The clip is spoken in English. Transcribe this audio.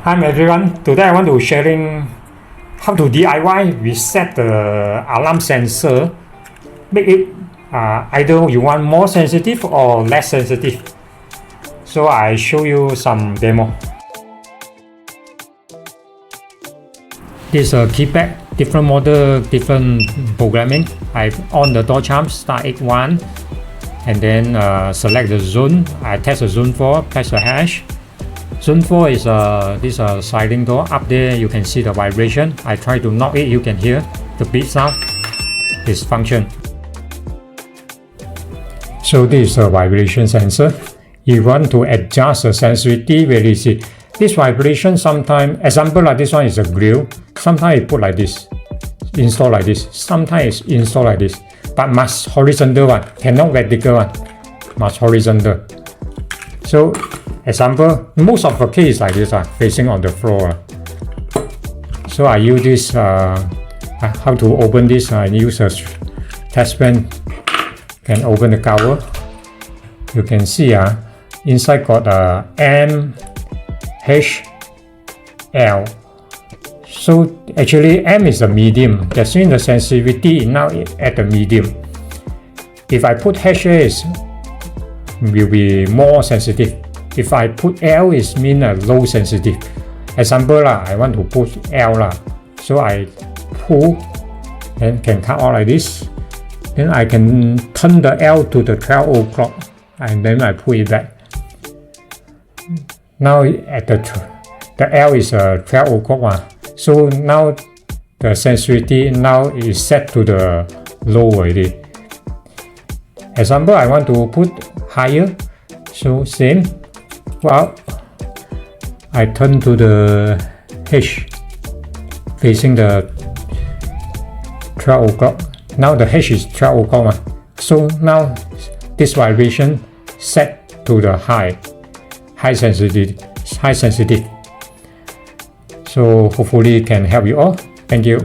Hi everyone, today I want to sharing how to DIY reset the alarm sensor, make it either you want more sensitive or less sensitive. So I show you some demo. This is a keypad, different model, different programming. I on the door chime, start 81 and then select the zone. I test the zone 4, press the hash. Zone 4 is this sliding door. Up there you can see the vibration. I try to knock it, you can hear the beep sound. This function. So this is a vibration sensor. You want to adjust the sensitivity, where is it? This vibration sometimes, example like this one is a grill. Sometimes you put like this, install like this. Sometimes it's install like this. But must horizontal one, cannot vertical one. Must horizontal. So example, most of the case like this facing on the floor. So I use this, how to open this, I use a test pen, can open the cover. You can see inside got M, H, L. So actually M is a medium, that's means the sensitivity now at the medium. If I put H, will be more sensitive. If I put L, it means low sensitive. Example I want to put L so I pull and can cut out like this. Then I can turn the L to the 12 o'clock and then I put it back. Now at the L is 12 o'clock so now the sensitivity now is set to the low already. Example, I want to put higher, so same. Well, I turn to the H, facing the 12 o'clock. Now the H is 12 o'clock. So now this vibration set to the high sensitivity. So hopefully it can help you all. Thank you.